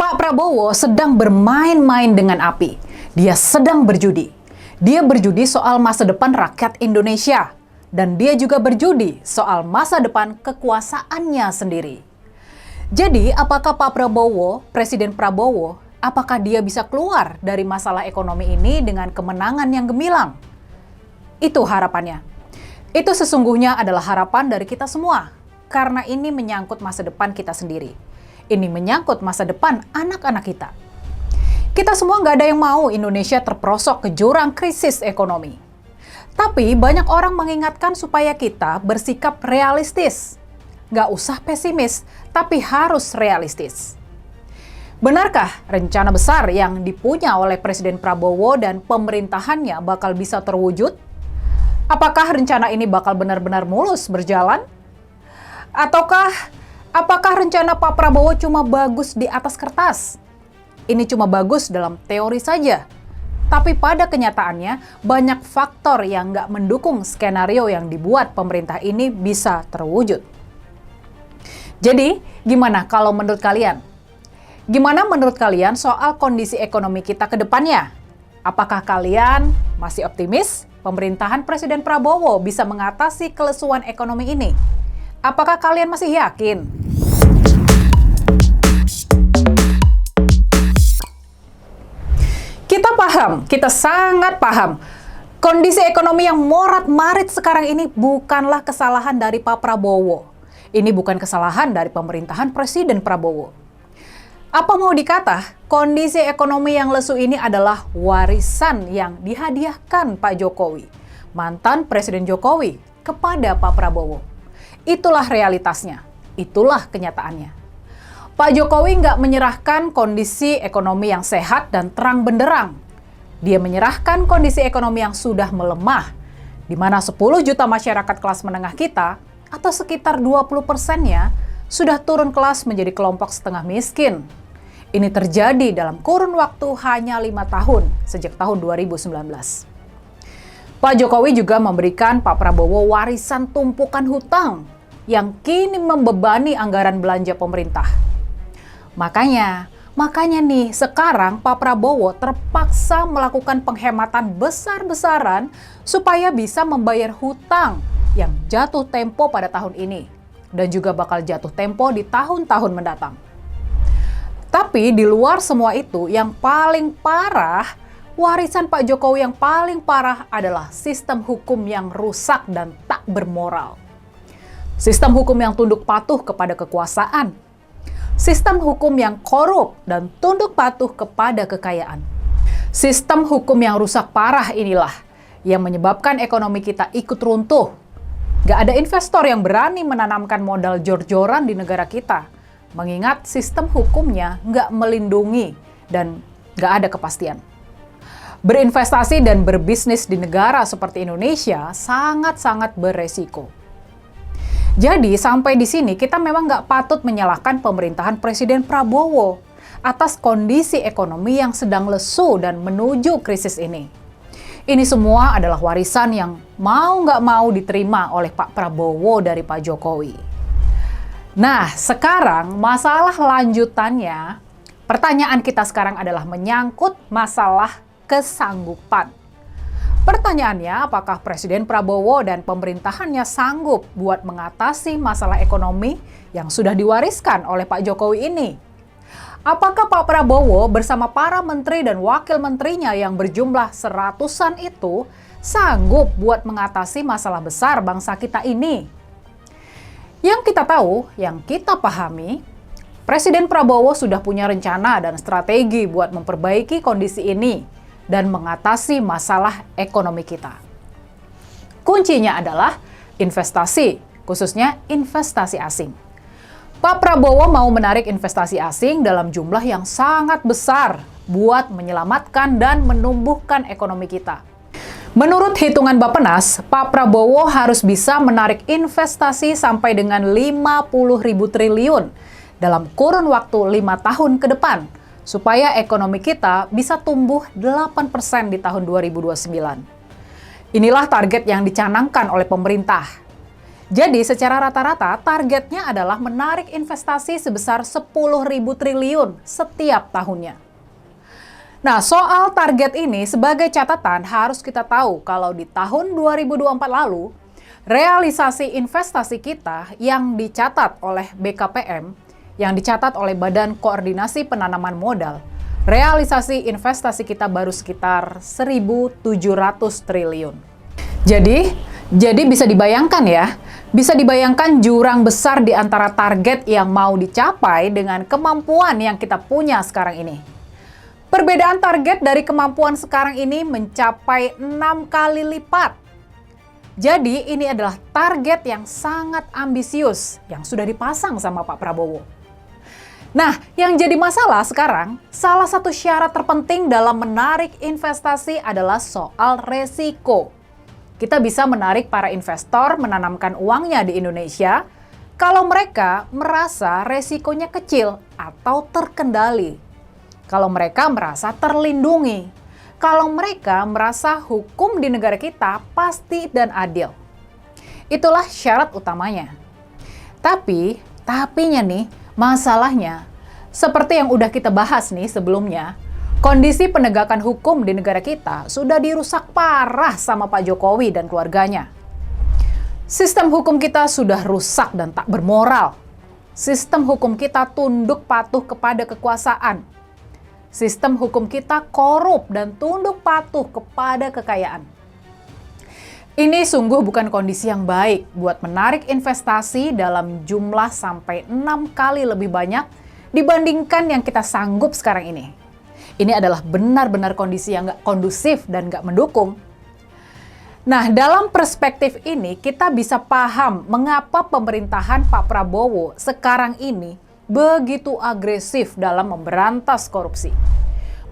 Pak Prabowo sedang bermain-main dengan api. Dia sedang berjudi. Dia berjudi soal masa depan rakyat Indonesia. Dan dia juga berjudi soal masa depan kekuasaannya sendiri. Jadi, apakah Pak Prabowo, Presiden Prabowo, apakah dia bisa keluar dari masalah ekonomi ini dengan kemenangan yang gemilang? Itu harapannya. Itu sesungguhnya adalah harapan dari kita semua. Karena ini menyangkut masa depan kita sendiri. Ini menyangkut masa depan anak-anak kita. Kita semua nggak ada yang mau Indonesia terperosok ke jurang krisis ekonomi. Tapi banyak orang mengingatkan supaya kita bersikap realistis. Nggak usah pesimis, tapi harus realistis. Benarkah rencana besar yang dipunya oleh Presiden Prabowo dan pemerintahannya bakal bisa terwujud? Apakah rencana ini bakal benar-benar mulus berjalan? Apakah rencana Pak Prabowo cuma bagus di atas kertas? Ini cuma bagus dalam teori saja. Tapi pada kenyataannya, banyak faktor yang nggak mendukung skenario yang dibuat pemerintah ini bisa terwujud. Jadi, gimana kalau menurut kalian? Gimana menurut kalian soal kondisi ekonomi kita ke depannya? Apakah kalian masih optimis pemerintahan Presiden Prabowo bisa mengatasi kelesuan ekonomi ini? Apakah kalian masih yakin? Kita sangat paham. Kondisi ekonomi yang morat-marit sekarang ini bukanlah kesalahan dari Pak Prabowo. Ini bukan kesalahan dari pemerintahan Presiden Prabowo. Apa mau dikata, kondisi ekonomi yang lesu ini adalah warisan yang dihadiahkan Pak Jokowi, mantan Presiden Jokowi, kepada Pak Prabowo. Itulah realitasnya, itulah kenyataannya. Pak Jokowi nggak menyerahkan kondisi ekonomi yang sehat dan terang benderang. Dia menyerahkan kondisi ekonomi yang sudah melemah, di mana 10 juta masyarakat kelas menengah kita, atau sekitar 20%-nya, sudah turun kelas menjadi kelompok setengah miskin. Ini terjadi dalam kurun waktu hanya 5 tahun, sejak tahun 2019. Pak Jokowi juga memberikan Pak Prabowo warisan tumpukan hutang, yang kini membebani anggaran belanja pemerintah. Makanya nih sekarang Pak Prabowo terpaksa melakukan penghematan besar-besaran supaya bisa membayar hutang yang jatuh tempo pada tahun ini dan juga bakal jatuh tempo di tahun-tahun mendatang. Tapi di luar semua itu, yang paling parah, warisan Pak Jokowi yang paling parah adalah sistem hukum yang rusak dan tak bermoral. Sistem hukum yang tunduk patuh kepada kekuasaan. Sistem hukum yang korup dan tunduk patuh kepada kekayaan. Sistem hukum yang rusak parah inilah yang menyebabkan ekonomi kita ikut runtuh. Gak ada investor yang berani menanamkan modal jor-joran di negara kita, mengingat sistem hukumnya gak melindungi dan gak ada kepastian. Berinvestasi dan berbisnis di negara seperti Indonesia sangat-sangat beresiko. Jadi sampai di sini kita memang nggak patut menyalahkan pemerintahan Presiden Prabowo atas kondisi ekonomi yang sedang lesu dan menuju krisis ini. Ini semua adalah warisan yang mau nggak mau diterima oleh Pak Prabowo dari Pak Jokowi. Nah, sekarang masalah lanjutannya, pertanyaan kita sekarang adalah menyangkut masalah kesanggupan. Pertanyaannya, apakah Presiden Prabowo dan pemerintahannya sanggup buat mengatasi masalah ekonomi yang sudah diwariskan oleh Pak Jokowi ini? Apakah Pak Prabowo bersama para menteri dan wakil menterinya yang berjumlah seratusan itu sanggup buat mengatasi masalah besar bangsa kita ini? Yang kita tahu, yang kita pahami, Presiden Prabowo sudah punya rencana dan strategi buat memperbaiki kondisi ini dan mengatasi masalah ekonomi kita. Kuncinya adalah investasi, khususnya investasi asing. Pak Prabowo mau menarik investasi asing dalam jumlah yang sangat besar buat menyelamatkan dan menumbuhkan ekonomi kita. Menurut hitungan Bappenas, Pak Prabowo harus bisa menarik investasi sampai dengan 50.000 triliun dalam kurun waktu 5 tahun ke depan, supaya ekonomi kita bisa tumbuh 8% di tahun 2029. Inilah target yang dicanangkan oleh pemerintah. Jadi secara rata-rata targetnya adalah menarik investasi sebesar 10.000 triliun setiap tahunnya. Nah, soal target ini sebagai catatan harus kita tahu kalau di tahun 2024 lalu, realisasi investasi kita yang dicatat oleh BKPM, yang dicatat oleh Badan Koordinasi Penanaman Modal, realisasi investasi kita baru sekitar 1.700 triliun. Jadi bisa dibayangkan ya, bisa dibayangkan jurang besar di antara target yang mau dicapai dengan kemampuan yang kita punya sekarang ini. Perbedaan target dari kemampuan sekarang ini mencapai 6 kali lipat. Jadi ini adalah target yang sangat ambisius yang sudah dipasang sama Pak Prabowo. Nah, yang jadi masalah sekarang, salah satu syarat terpenting dalam menarik investasi adalah soal resiko. Kita bisa menarik para investor menanamkan uangnya di Indonesia kalau mereka merasa resikonya kecil atau terkendali. Kalau mereka merasa terlindungi, kalau mereka merasa hukum di negara kita pasti dan adil. Itulah syarat utamanya. Tapinya nih, masalahnya, seperti yang udah kita bahas nih sebelumnya, kondisi penegakan hukum di negara kita sudah dirusak parah sama Pak Jokowi dan keluarganya. Sistem hukum kita sudah rusak dan tak bermoral. Sistem hukum kita tunduk patuh kepada kekuasaan. Sistem hukum kita korup dan tunduk patuh kepada kekayaan. Ini sungguh bukan kondisi yang baik buat menarik investasi dalam jumlah sampai 6 kali lebih banyak dibandingkan yang kita sanggup sekarang ini. Ini adalah benar-benar kondisi yang nggak kondusif dan nggak mendukung. Nah, dalam perspektif ini kita bisa paham mengapa pemerintahan Pak Prabowo sekarang ini begitu agresif dalam memberantas korupsi.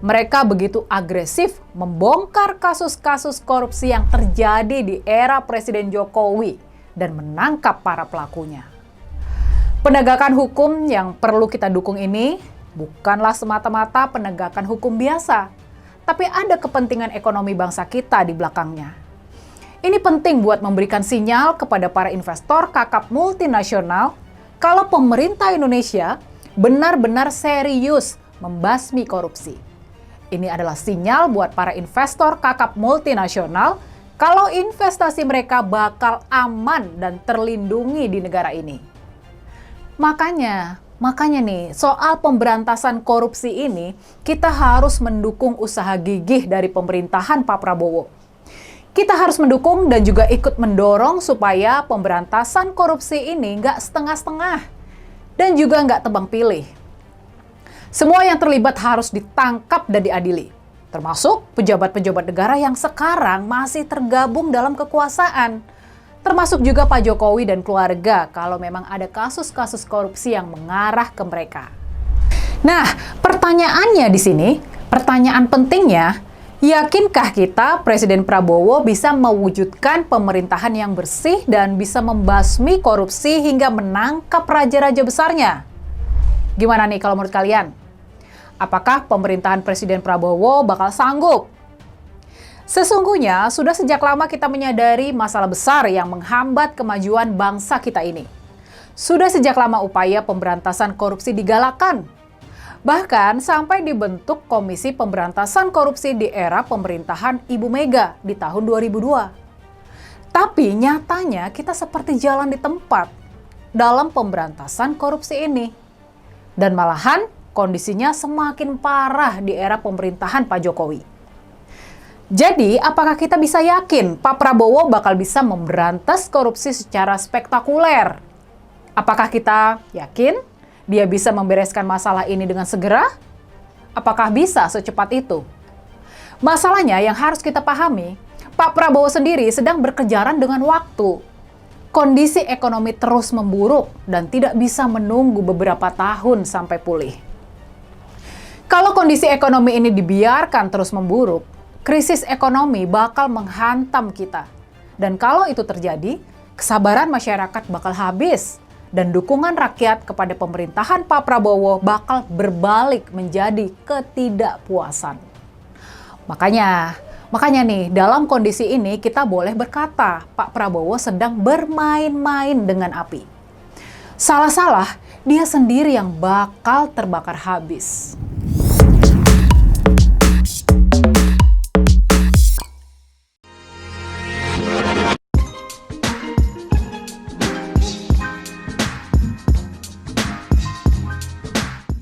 Mereka begitu agresif membongkar kasus-kasus korupsi yang terjadi di era Presiden Jokowi dan menangkap para pelakunya. Penegakan hukum yang perlu kita dukung ini bukanlah semata-mata penegakan hukum biasa, tapi ada kepentingan ekonomi bangsa kita di belakangnya. Ini penting buat memberikan sinyal kepada para investor kakap multinasional kalau pemerintah Indonesia benar-benar serius membasmi korupsi. Ini adalah sinyal buat para investor kakap multinasional kalau investasi mereka bakal aman dan terlindungi di negara ini. Makanya nih, soal pemberantasan korupsi ini, kita harus mendukung usaha gigih dari pemerintahan Pak Prabowo. Kita harus mendukung dan juga ikut mendorong supaya pemberantasan korupsi ini nggak setengah-setengah dan juga nggak tebang pilih. Semua yang terlibat harus ditangkap dan diadili, termasuk pejabat-pejabat negara yang sekarang masih tergabung dalam kekuasaan, termasuk juga Pak Jokowi dan keluarga kalau memang ada kasus-kasus korupsi yang mengarah ke mereka. Nah, pertanyaannya di sini, pertanyaan pentingnya, yakinkah kita Presiden Prabowo bisa mewujudkan pemerintahan yang bersih dan bisa membasmi korupsi hingga menangkap raja-raja besarnya? Gimana nih kalau menurut kalian? Apakah pemerintahan Presiden Prabowo bakal sanggup? Sesungguhnya sudah sejak lama kita menyadari masalah besar yang menghambat kemajuan bangsa kita ini. Sudah sejak lama upaya pemberantasan korupsi digalakan. Bahkan sampai dibentuk Komisi Pemberantasan Korupsi di era pemerintahan Ibu Mega di tahun 2002. Tapi nyatanya kita seperti jalan di tempat dalam pemberantasan korupsi ini. Dan malahan kondisinya semakin parah di era pemerintahan Pak Jokowi. Jadi apakah kita bisa yakin Pak Prabowo bakal bisa memberantas korupsi secara spektakuler? Apakah kita yakin dia bisa membereskan masalah ini dengan segera? Apakah bisa secepat itu? Masalahnya yang harus kita pahami, Pak Prabowo sendiri sedang berkejaran dengan waktu. Kondisi ekonomi terus memburuk dan tidak bisa menunggu beberapa tahun sampai pulih. Kalau kondisi ekonomi ini dibiarkan terus memburuk, krisis ekonomi bakal menghantam kita. Dan kalau itu terjadi, kesabaran masyarakat bakal habis. Dan dukungan rakyat kepada pemerintahan Pak Prabowo bakal berbalik menjadi ketidakpuasan. Makanya nih, dalam kondisi ini kita boleh berkata, Pak Prabowo sedang bermain-main dengan api. Salah-salah, dia sendiri yang bakal terbakar habis.